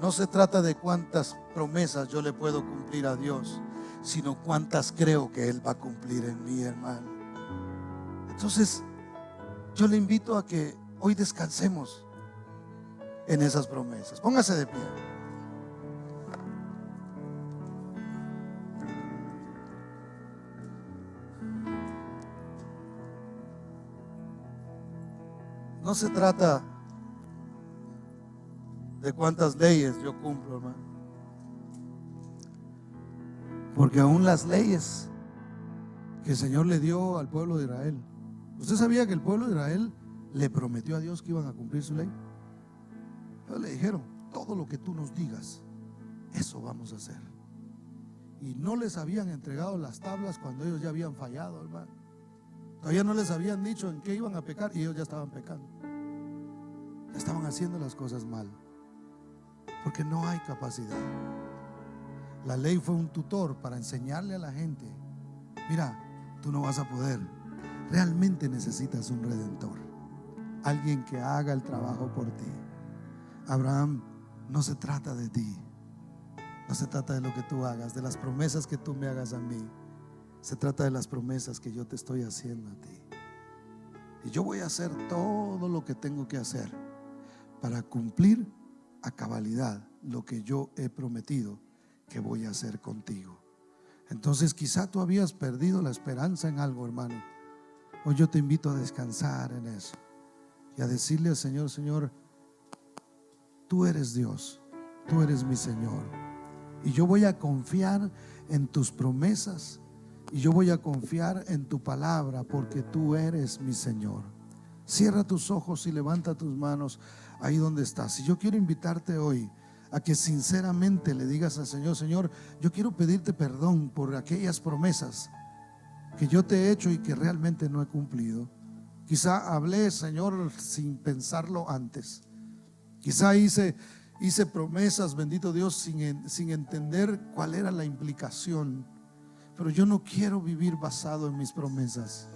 No se trata de cuántas promesas yo le puedo cumplir a Dios, sino cuántas creo que Él va a cumplir en mí, hermano. Entonces yo le invito a que hoy descansemos en esas promesas. Póngase de pie. No se trata de cuántas leyes yo cumplo, hermano, porque aún las leyes que el Señor le dio al pueblo de Israel, ¿usted sabía que el pueblo de Israel le prometió a Dios que iban a cumplir su ley? Ellos le dijeron: todo lo que tú nos digas, eso vamos a hacer. Y no les habían entregado las tablas cuando ellos ya habían fallado, hermano. Todavía no les habían dicho en qué iban a pecar y ellos ya estaban pecando. Ya estaban haciendo las cosas mal, porque no hay capacidad. La ley fue un tutor para enseñarle a la gente: mira, tú no vas a poder. Realmente necesitas un redentor, alguien que haga el trabajo por ti. Abraham, no se trata de ti, no se trata de lo que tú hagas, de las promesas que tú me hagas a mí. Se trata de las promesas que yo te estoy haciendo a ti. Y yo voy a hacer todo lo que tengo que hacer para cumplir a cabalidad lo que yo he prometido que voy a hacer contigo. Entonces quizá tú habías perdido la esperanza en algo, hermano. Hoy yo te invito a descansar en eso y a decirle al Señor: Señor, tú eres Dios, tú eres mi Señor, y yo voy a confiar en tus promesas, y yo voy a confiar en tu palabra, porque tú eres mi Señor. Cierra tus ojos y levanta tus manos ahí donde estás. Y yo quiero invitarte hoy a que sinceramente le digas al Señor: Señor, yo quiero pedirte perdón por aquellas promesas que yo te he hecho y que realmente no he cumplido. Quizá hablé, Señor, sin pensarlo antes. Quizá hice promesas, bendito Dios, sin entender cuál era la implicación. Pero yo no quiero vivir basado en mis promesas.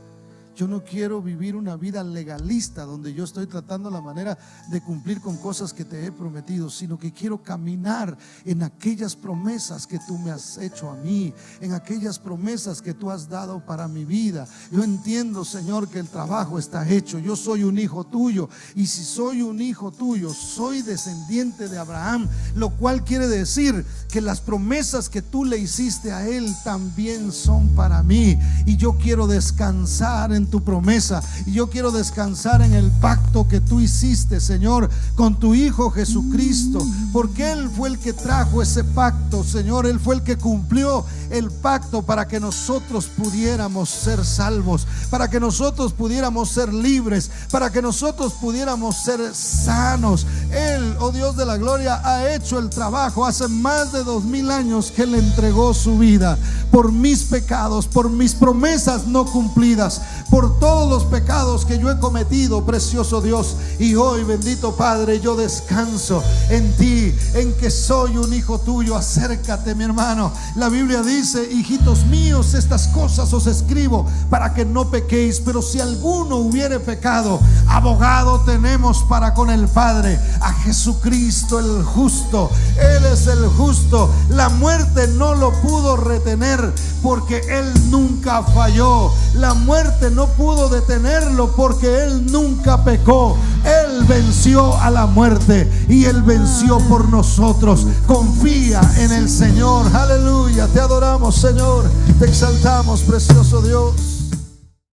Yo no quiero vivir una vida legalista donde yo estoy tratando la manera de cumplir con cosas que te he prometido, sino que quiero caminar en aquellas promesas que tú me has hecho a mí, en aquellas promesas que tú has dado para mi vida. Yo entiendo, Señor, que el trabajo está hecho. Yo soy un hijo tuyo, y si soy un hijo tuyo, soy descendiente de Abraham, lo cual quiere decir que las promesas que tú le hiciste a él también son para mí. Y yo quiero descansar en tu promesa, y yo quiero descansar en el pacto que tú hiciste, Señor, con tu Hijo Jesucristo, porque Él fue el que trajo ese pacto, Señor. Él fue el que cumplió el pacto para que nosotros pudiéramos ser salvos, para que nosotros pudiéramos ser libres, para que nosotros pudiéramos ser sanos. Él, oh Dios de la gloria, ha hecho el trabajo. Hace más de 2000 años que Él entregó su vida por mis pecados, por mis promesas no cumplidas, por todos los pecados que yo he cometido, precioso Dios. Y hoy, bendito Padre, yo descanso en ti, en que soy un hijo tuyo. Acércate, mi hermano. La Biblia dice: hijitos míos, estas cosas os escribo para que no pequéis. Pero si alguno hubiere pecado, abogado tenemos para con el Padre, a Jesucristo el justo. Él es el justo. La muerte no lo pudo retener, porque Él nunca falló. La muerte no no pudo detenerlo porque Él nunca pecó. Él venció a la muerte y Él venció por nosotros. Confía en el Señor. Aleluya. Te adoramos, Señor. Te exaltamos, precioso Dios.